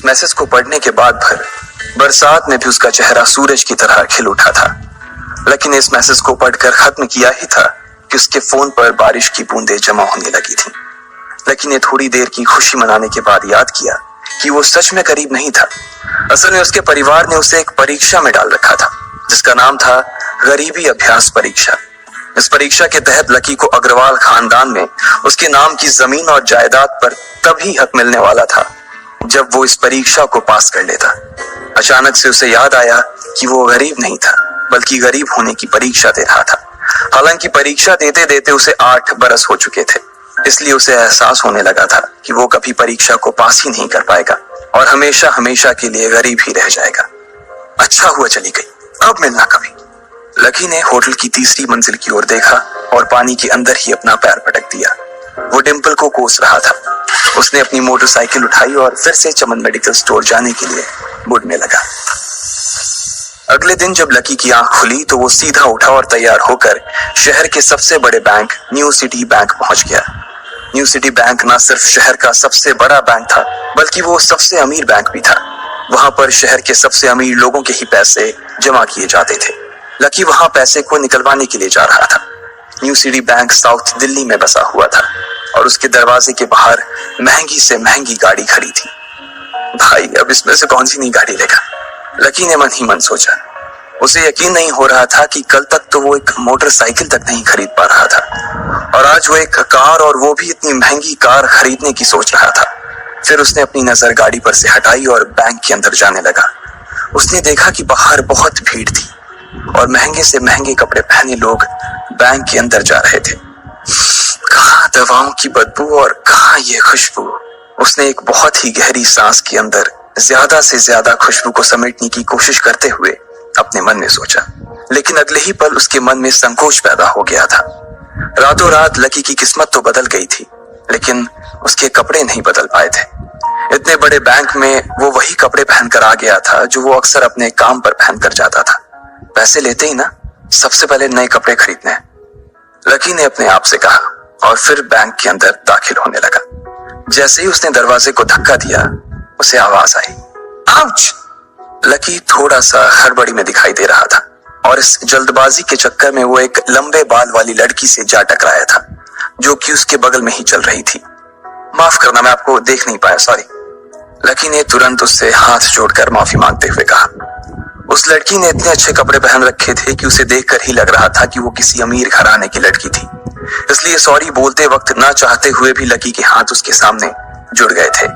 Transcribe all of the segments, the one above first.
उस मैसेज को पढ़ने के बाद भर बरसात में भी उसका चेहरा सूरज की तरह खिल उठा था। लकी ने इस मैसेज को पढ़कर खत्म किया ही था कि उसके फोन पर बारिश की बूंदें जमा होने लगी थी। लकी ने थोड़ी देर की खुशी मनाने के बाद याद किया कि वो सच में करीब नहीं था। असल में उसके परिवार ने उसे एक परीक्षा में डाल रखा था जिसका नाम था गरीबी अभ्यास परीक्षा। इस परीक्षा के तहत लकी को अग्रवाल खानदान में उसके नाम की जमीन और जायदाद पर तभी हक मिलने वाला था जब वो इस परीक्षा को पास कर लेता। अचानक से उसे याद आया कि वो गरीब नहीं था बल्कि गरीब होने की परीक्षा दे रहा था। हालांकि परीक्षा देते देते उसे 8 बरस हो चुके थे, इसलिए उसे एहसास होने लगा था कि वो कभी परीक्षा को पास ही नहीं कर पाएगा और हमेशा हमेशा के लिए गरीब ही रह जाएगा। अच्छा हुआ चली गई, अब मिलना कभी। लकी ने होटल की तीसरी मंजिल की ओर देखा और पानी के अंदर ही अपना पैर पटक दिया। वो डिंपल को कोस रहा था। उसने अपनी मोटरसाइकिल उठाई और फिर से चमन मेडिकल स्टोर जाने के लिए मुड़ने लगा। अगले दिन जब लकी की आंख खुली तो वो सीधा उठा और तैयार होकर शहर के सबसे बड़े बैंक न्यू सिटी बैंक पहुंच गया। न्यू सिटी बैंक न सिर्फ शहर का सबसे बड़ा बैंक था बल्कि वो सबसे अमीर बैंक भी था। वहां पर शहर के सबसे अमीर लोगों के ही पैसे जमा किए जाते थे। लकी वहां पैसे को निकलवाने के लिए जा रहा था। New city bank south Delhi में बसा हुआ था और उसके दरवाजे के बाहर महंगी से महंगी गाड़ी खड़ी थी। भाई अब इसमें से कौन सी नई गाड़ी लेगा, लकी ने मन ही मन सोचा। उसे यकीन नहीं हो रहा था कि कल तक तो वो एक मोटरसाइकिल तक नहीं खरीद पा रहा था और आज वो एक कार, और वो भी इतनी महंगी कार खरीदने की सोच रहा था। फिर उसने अपनी नजर गाड़ी पर से हटाई और बैंक के अंदर जाने लगा। उसने देखा कि बाहर बहुत भीड़ थी और महंगे से महंगे कपड़े पहने लोग बैंक के अंदर जा रहे थे। कहाँ दवाओं की बदबू और कहाँ ये खुशबू। उसने एक बहुत ही गहरी सांस के अंदर ज्यादा से ज्यादा खुशबू को समेटने की कोशिश करते हुए अपने मन में सोचा, लेकिन अगले ही पल उसके मन में संकोच पैदा हो गया था। रातों रात लकी की किस्मत तो बदल गई थी लेकिन उसके कपड़े नहीं बदल पाए थे। इतने बड़े बैंक में वो वही कपड़े पहनकर आ गया था जो वो अक्सर अपने काम पर पहनकर जाता था। पैसे लेते ही ना सबसे पहले नए कपड़े खरीदने हैं, लकी ने अपने आप से कहा और फिर बैंक के अंदर दाखिल होने लगा। जैसे ही उसने दरवाजे को धक्का दिया उसे आवाज आई, आउच! लकी थोड़ा सा हड़बड़ी में दिखाई दे रहा था और इस जल्दबाजी के चक्कर में वो एक लंबे बाल वाली लड़की से जा टकराया था जो कि उसके बगल में ही चल रही थी। माफ करना, मैं आपको देख नहीं पाया, सॉरी। लकी ने तुरंत उससे हाथ जोड़कर माफी मांगते हुए कहा। उस लड़की ने इतने अच्छे कपड़े पहन रखे थे कि उसे देखकर ही लग रहा था कि वो किसी अमीर घराने की लड़की थी, इसलिए सॉरी बोलते वक्त ना चाहते हुए भी लकी के हाथ उसके सामने जुड़ गए थे।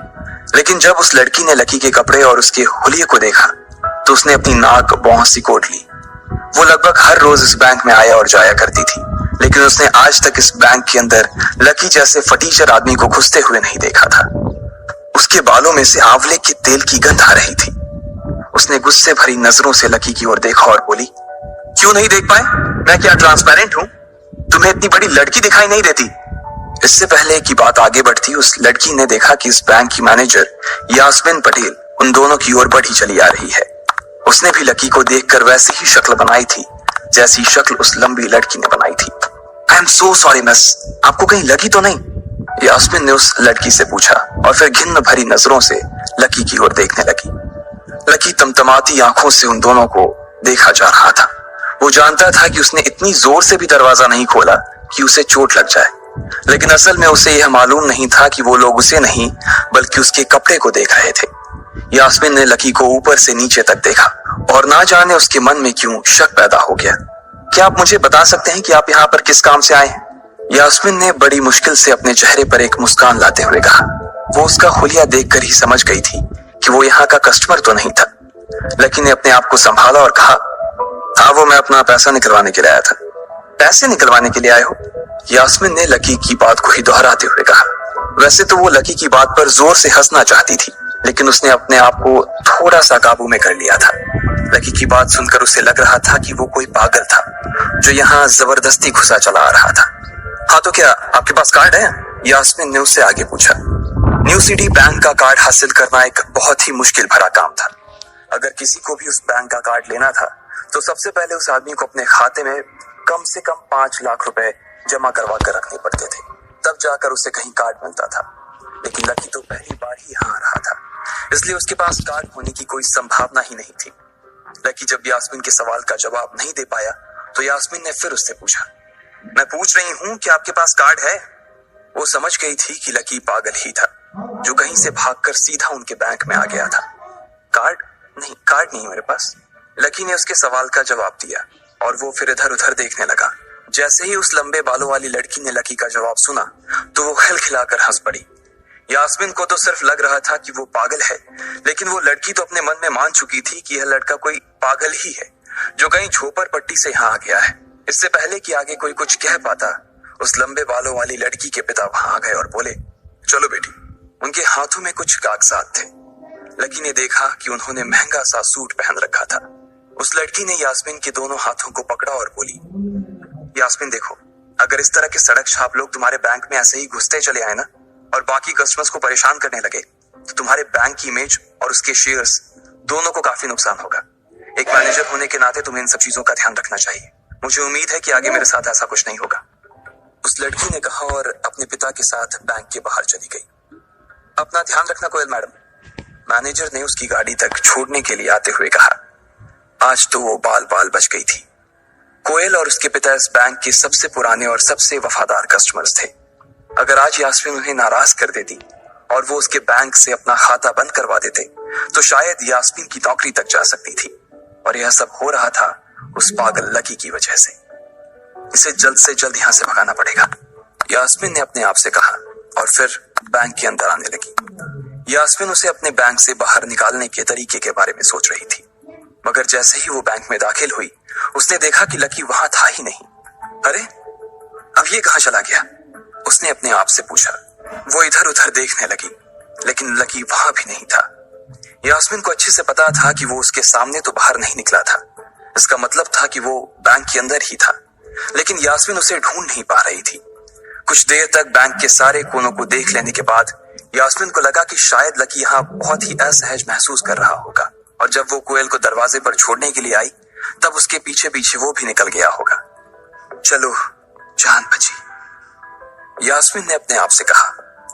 लेकिन जब उस लड़की ने लकी के कपड़े और उसके हुलिये को देखा तो उसने अपनी नाक भौं सिकोड़ ली। वो लगभग हर रोज इस बैंक में आया और जाया करती थी, लेकिन उसने आज तक इस बैंक के अंदर लकी जैसे फटीचर आदमी को घुसते हुए नहीं देखा था। उसके बालों में से आंवले के तेल की गंध आ रही थी। उसने गुस्से भरी नजरों से लकी की ओर देखा और बोली, क्यों नहीं देख पाए? मैं क्या ट्रांसपेरेंट हूं? तुम्हें इतनी बड़ी लड़की दिखाई नहीं देती? इससे पहले कि बात आगे बढ़ती, उस लड़की ने देखा कि इस बैंक की मैनेजर यास्मीन पटेल उन दोनों की ओर बढ़ी चली आ रही है। उसने भी लकी को देखकर वैसी ही शक्ल बनाई थी जैसी शक्ल उस लंबी लड़की ने बनाई थी। I am so sorry miss, आपको कहीं लगी तो नहीं? यास्मीन ने उस लड़की से पूछा और फिर घिन्न भरी नजरों से लकी की ओर देखने लगी। लकी तमतमाती आंखों से उन दोनों को देखा जा रहा था। वो जानता था कि उसने इतनी जोर से भी दरवाजा नहीं खोला कि उसे चोट लग जाए, लेकिन असल में उसे यह मालूम नहीं था कि वो लोग उसे नहीं बल्कि उसके कपड़े को देख रहे थे। यास्मीन ने लकी को ऊपर से नीचे तक देखा और ना जाने उसके मन में क्यों शक पैदा हो गया। क्या आप मुझे बता सकते हैं कि आप यहाँ पर किस काम से आए हैं? यास्मीन ने बड़ी मुश्किल से अपने चेहरे पर एक मुस्कान लाते हुए कहा। वो उसका हुलिया देखकर ही समझ गई थी कि वो यहाँ का कस्टमर तो नहीं था। लकी ने अपने आप को संभाला और कहा, हाँ वो मैं अपना पैसा निकलवाने के लिए आया था। पैसे निकलवाने के लिए आए हो? यास्मीन ने लकी की बात को ही दोहराते हुए कहा। वैसे तो वो लकी की बात पर जोर से हंसना चाहती थी, लेकिन उसने अपने आप को थोड़ा सा काबू में कर लिया था। लकी की बात सुनकर उसे लग रहा था कि वो कोई पागल था जो यहाँ जबरदस्ती घुसा चला आ रहा था। हाँ तो क्या आपके पास कार्ड है? यास्मीन ने उससे आगे पूछा। न्यू सिटी बैंक का कार्ड हासिल करना एक बहुत ही मुश्किल भरा काम था। अगर किसी को भी उस बैंक का कार्ड लेना था तो सबसे पहले उस आदमी को अपने खाते में कम से कम 5 लाख रुपए जमा करवा कर रखने पड़ते थे, तब जाकर उसे कहीं कार्ड मिलता था। लेकिन लकी तो पहली बार ही यहाँ आ रहा था, इसलिए उसके पास कार्ड होने की कोई संभावना ही नहीं थी। लकी जब यास्मीन के सवाल का जवाब नहीं दे पाया तो यास्मीन ने फिर उससे पूछा, मैं पूछ रही हूँ कि आपके पास कार्ड है? वो समझ गई थी कि लकी पागल ही था, जो कहीं से भागकर सीधा उनके बैंक में आ गया था। कार्ड नहीं मेरे पास। लकी ने उसके सवाल का जवाब दिया और वो फिर इधर उधर देखने लगा। जैसे ही उस लंबे बालों वाली लड़की ने लकी का जवाब सुना तो वो खिलखिलाकर हंस पड़ी। यास्मीन को तो सिर्फ लग रहा था कि वो पागल है, लेकिन वो लड़की तो अपने मन में मान चुकी थी कि यह लड़का कोई पागल ही है, जो कहीं झोपड़ पट्टी से यहाँ आ गया है। इससे पहले कि आगे कोई कुछ कह पाता, उस लंबे बालों वाली लड़की के पिता वहां आ गए और बोले, चलो बेटी। उनके हाथों में कुछ कागजात थे। लकी ने देखा कि उन्होंने महंगा सा सूट पहन रखा था। उस लड़की ने यास्मीन के दोनों हाथों को पकड़ा और बोली, यास्मीन देखो, अगर इस तरह के सड़क छाप लोग तुम्हारे बैंक में ऐसे ही घुसते चले आए ना और बाकी कस्टमर्स को परेशान करने लगे तो तुम्हारे बैंक की इमेज और उसके शेयर्स दोनों को काफी नुकसान होगा। एक मैनेजर होने के नाते तुम्हें इन सब चीजों का ध्यान रखना चाहिए। मुझे उम्मीद है कि आगे मेरे साथ ऐसा कुछ नहीं होगा। उस लड़की ने कहा और अपने पिता के साथ बैंक के बाहर चली गई। अपना ध्यान रखना कोयल मैडम, मैनेजर ने उसकी गाड़ी तक छोड़ने के लिए आते हुए कहा। आज तो वो बाल बाल बच गई थी। कोयल और उसके पिता इस बैंक के सबसे पुराने और सबसे वफादार कस्टमर्स थे। अगर आज यास्मीन उन्हें नाराज कर देती और वो उसके बैंक से अपना खाता बंद करवा देते तो शायद यास्मीन की नौकरी तक जा सकती थी, और यह सब हो रहा था उस पागल लकी की वजह से। इसे जल्द से जल्द यहाँ से भगाना पड़ेगा, यास्मीन ने अपने आप से कहा और फिर बैंक के अंदर आने लगी। यास्मीन उसे अपने बैंक से बाहर निकालने के तरीके के बारे में सोच रही थी, मगर जैसे ही वो बैंक में दाखिल हुई उसने देखा कि लकी वहां था ही नहीं। अरे अब ये कहां चला गया? उसने अपने आप से पूछा। वो इधर उधर देखने लगी, लेकिन लकी वहां भी नहीं था। यास्मीन को अच्छे से पता था कि वो उसके सामने तो बाहर नहीं निकला था। इसका मतलब था कि वो बैंक के अंदर ही था, लेकिन यास्मीन उसे ढूंढ नहीं पा रही थी। कुछ देर तक बैंक के सारे कोनों को देख लेने के बाद यास्मीन को लगा कि शायद लकी यहाँ बहुत ही असहज महसूस कर रहा होगा, और जब वो कोयल को दरवाजे पर छोड़ने के लिए आई तब उसके पीछे पीछे वो भी निकल गया होगा। चलो जान बची, यास्मीन ने अपने आप से कहा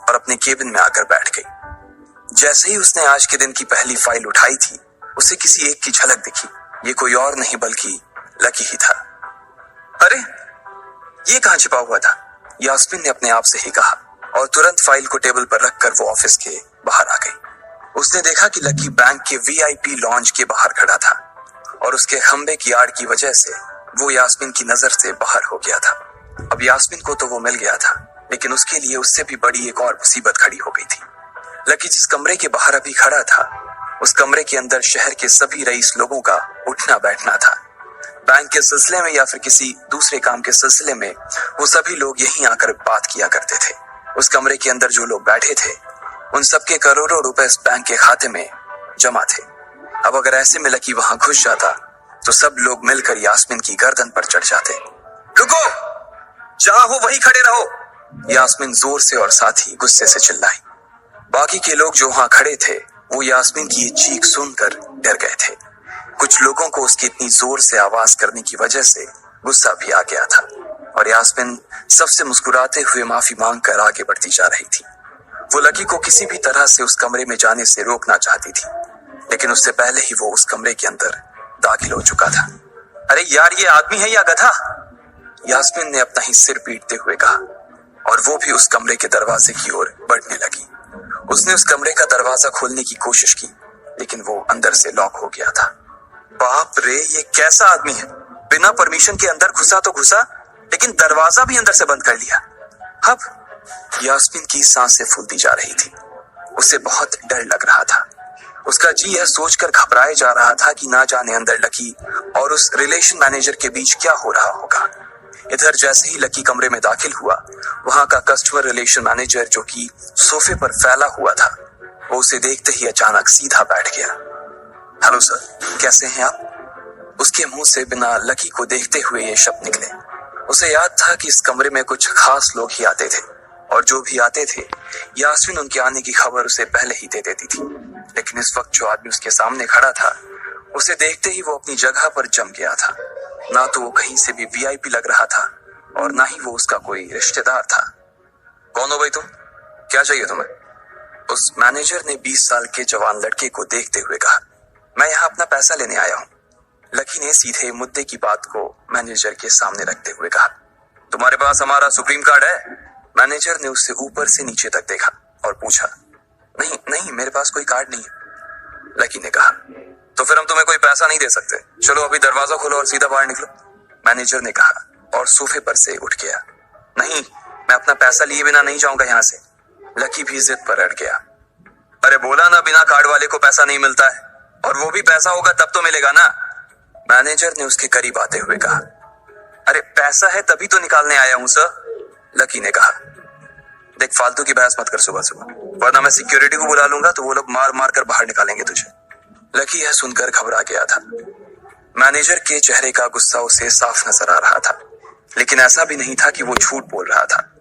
और अपने केबिन में आकर बैठ गई। जैसे ही उसने आज के दिन की पहली फाइल उठाई थी उसे किसी एक की झलक दिखी। ये कोई और नहीं बल्कि लकी ही था। अरे ये कहां छिपा हुआ था? यास्मीन ने अपने आप से ही कहा और तुरंत फाइल को टेबल पर रखकर वो ऑफिस के बाहर आ गई। उसने देखा कि लकी बैंक के वीआईपी लॉन्ज के बाहर खड़ा था और उसके खंबे की आड़ की वजह से वो यास्मीन की नजर से बाहर हो गया था। अब यास्मीन को तो वो मिल गया था, लेकिन उसके लिए उससे भी बड़ी एक और मुसीबत खड़ी हो गई थी। लकी जिस कमरे के बाहर अभी खड़ा था उस कमरे के अंदर शहर के सभी रईस लोगों का उठना बैठना था। बैंक के सिलसिले में या फिर किसी दूसरे काम के सिलसिले में वो सभी लोग यहीं आकर बात किया करते थे। उस कमरे के अंदर जो लोग बैठे थे उन सबके करोड़ों रुपए इस बैंक के खाते में जमा थे। अब अगर ऐसे में लकी वहां घुस जाता तो सब लोग मिलकर यास्मीन की गर्दन पर चढ़ जाते। रुको, जहां हो वहीं खड़े रहो, यास्मीन जोर से और साथ ही गुस्से से चिल्लाई। बाकी के लोग जो वहां खड़े थे वो यास्मीन की ये चीख सुनकर डर गए थे। कुछ लोगों को उसकी इतनी जोर से आवाज करने की वजह से गुस्सा भी आ गया था और यास्मीन सबसे मुस्कुराते हुए माफी मांगकर आगे बढ़ती जा रही थी। वो लकी को किसी भी तरह से उस कमरे में जाने से रोकना चाहती थी, लेकिन उससे पहले ही वो उस कमरे के अंदर दाखिल हो चुका था। अरे यार, ये आदमी है या गधा? यास्मीन ने अपना ही सिर पीटते हुए कहा और वो भी उस कमरे के दरवाजे की ओर बढ़ने लगी। उसने उस कमरे का दरवाजा खोलने की कोशिश की, लेकिन वो अंदर से लॉक हो गया था। बाप रे, ये कैसा आदमी है? बिना परमिशन के अंदर घुसा तो घुसा, लेकिन दरवाजा भी अंदर से बंद कर लिया। अब यास्मीन की सांसें फूलती जा रही थी। उसे बहुत डर लग रहा था। उसका जी यह सोचकर घबराए जा रहा था कि ना जाने अंदर लकी और उस रिलेशन मैनेजर के बीच क्या हो रहा होगा। इधर जैसे ही लकी कमरे में दाखिल हुआ, वहां का कस्टमर रिलेशन मैनेजर जो कि सोफे पर फैला हुआ था, वो उसे देखते ही अचानक सीधा बैठ गया। हेलो सर, कैसे हैं आप? उसके मुंह से बिना लकी को देखते हुए ये शब्द निकले। उसे याद था कि इस कमरे में कुछ खास लोग ही आते थे और जो भी आते थे यास्मीन उनके आने की खबर उसे पहले ही दे देती थी। लेकिन इस वक्त जो आदमी उसके सामने खड़ा था उसे देखते ही वो अपनी जगह पर जम गया था। ना तो वो कहीं से भी वीआईपी लग रहा था और ना ही वो उसका कोई रिश्तेदार था। कौन हो भाई तुम? क्या चाहिए तुम्हें? उस मैनेजर ने 20 साल के जवान लड़के को देखते हुए कहा। मैं यहाँ अपना पैसा लेने आया हूँ। लकी ने सीधे मुद्दे की बात को मैनेजर के सामने रखते हुए कहा। तुम्हारे पास हमारा सुप्रीम कार्ड है? मैनेजर ने उससे ऊपर से नीचे तक देखा और पूछा। नहीं नहीं, मेरे पास कोई कार्ड नहीं है, लकी ने कहा। तो फिर हम तुम्हें कोई पैसा नहीं दे सकते। चलो अभी दरवाजा खोलो और सीधा बाहर निकलो, मैनेजर ने कहा और सोफे पर से उठ गया। नहीं, मैं अपना पैसा लिए बिना नहीं जाऊंगा यहाँ से, लकी भी जिद पर अड़ गया। अरे बोला ना, बिना कार्ड वाले को पैसा नहीं मिलता है, और वो भी पैसा होगा तब तो मिलेगा ना, मैनेजर ने उसके करीब आते हुए कहा। अरे पैसा है तभी तो निकालने आया हूं सर, लकी ने कहा। देख, फालतू की बहस मत कर सुबह सुबह, वरना मैं सिक्योरिटी को बुला लूंगा तो वो लोग मार मार कर बाहर निकालेंगे तुझे। लकी यह सुनकर घबरा गया था। मैनेजर के चेहरे का गुस्सा उसे साफ नजर आ रहा था, लेकिन ऐसा भी नहीं था कि वो झूठ बोल रहा था।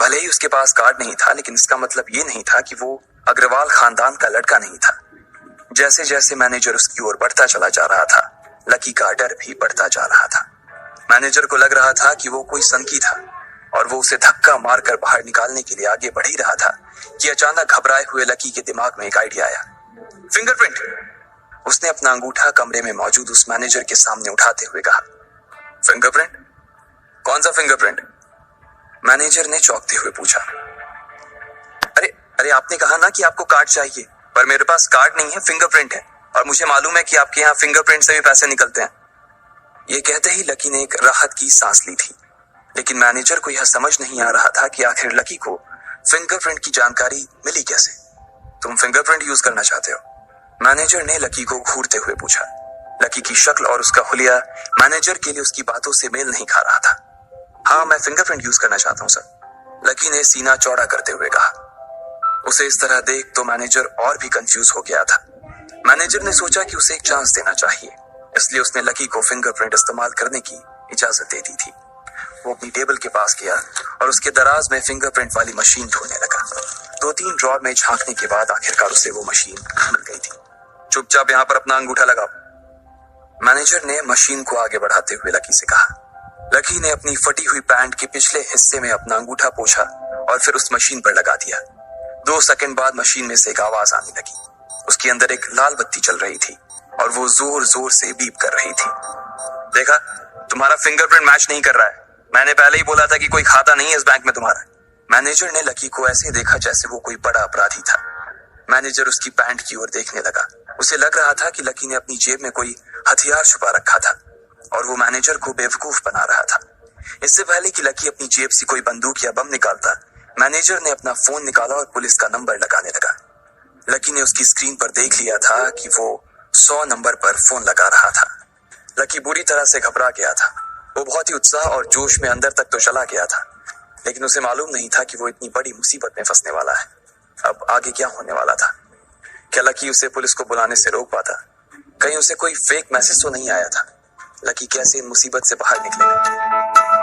भले ही उसके पास कार्ड नहीं था, लेकिन इसका मतलब ये नहीं था कि वो अग्रवाल खानदान का लड़का नहीं था। जैसे जैसे मैनेजर उसकी ओर बढ़ता चला जा रहा था, लकी का डर भी बढ़ता जा रहा था। मैनेजर को लग रहा था कि वो कोई संकी था और वो उसे धक्का मारकर बाहर निकालने के लिए आगे बढ़ ही रहा था कि अचानक घबराए हुए लकी के दिमाग में एक आइडिया आया। फिंगरप्रिंट! उसने अपना अंगूठा कमरे में मौजूद उस मैनेजर के सामने उठाते हुए कहा। फिंगरप्रिंट? कौन सा फिंगरप्रिंट? मैनेजर ने चौंकते हुए पूछा। अरे अरे, आपने कहा ना कि आपको कार्ड चाहिए, पर मेरे पास कार्ड नहीं है, फिंगरप्रिंट है, और मुझे मालूम है कि आपके यहाँ फिंगरप्रिंट से भी पैसे निकलते हैं। ये कहते ही लकी ने एक राहत की सांस ली थी, लेकिन मैनेजर को यह समझ नहीं आ रहा था कि आखिर लकी को फिंगरप्रिंट की जानकारी मिली कैसे। तुम फिंगरप्रिंट यूज करना चाहते हो? मैनेजर ने लकी को घूरते हुए पूछा। लकी की शक्ल और उसका हुलिया मैनेजर के लिए उसकी बातों से मेल नहीं खा रहा था। हाँ, मैं फिंगरप्रिंट यूज करना चाहता हूँ सर, लकी ने सीना चौड़ा करते हुए कहा। उसे इस तरह देख तो मैनेजर और भी कंफ्यूज हो गया था। मैनेजर ने सोचा कि उसे एक चांस देना चाहिए, इसलिए उसने लकी को फिंगरप्रिंट इस्तेमाल करने की इजाजत दे दी थी। वो अपनी टेबल के पास गया और उसके दराज में फिंगरप्रिंट वाली मशीन ढूंढने लगा। 2-3 ड्रॉर में झांकने के बाद आखिरकार उसे वो मशीन मिल गई थी। चुपचाप यहाँ पर अपना अंगूठा लगाओ, मैनेजर ने मशीन को आगे बढ़ाते हुए लकी से कहा। लकी ने अपनी फटी हुई पैंट के पिछले हिस्से में अपना अंगूठा पोंछा और फिर उस मशीन पर लगा दिया। 2 सेकंड बाद मशीन में से एक आवाज आने लगी। उसके अंदर एक लाल बत्ती चल रही थी और वो जोर जोर से बीप कर रही थी। देखा, तुम्हारा फिंगरप्रिंट मैच नहीं कर रहा है, मैंने पहले ही बोला था कि कोई खाता नहीं है इस बैंक में तुम्हारा। मैनेजर ने लकी को ऐसे देखा जैसे वो कोई बड़ा अपराधी था। मैनेजर उसकी पैंट की ओर देखने लगा। उसे लग रहा था कि लकी ने अपनी जेब में कोई हथियार छुपा रखा था और वो मैनेजर को बेवकूफ बना रहा था। इससे पहले कि लकी अपनी जेब से कोई बंदूक या बम निकालता, मैनेजर ने अपना फोन निकाला और पुलिस का नंबर लगाने लगा। लकी ने उसकी स्क्रीन पर देख लिया था कि वो 100 नंबर पर फोन लगा रहा था। लकी बुरी तरह से घबरा गया था। वो बहुत ही उत्साह और जोश में अंदर तक तो चला गया था, लेकिन उसे मालूम नहीं था कि वो इतनी बड़ी मुसीबत में फंसने वाला है। अब आगे क्या होने वाला था? क्या लकी उसे पुलिस को बुलाने से रोक पाता? कहीं उसे कोई फेक मैसेज तो नहीं आया था? लकी कैसे इन मुसीबत से बाहर निकलेगा?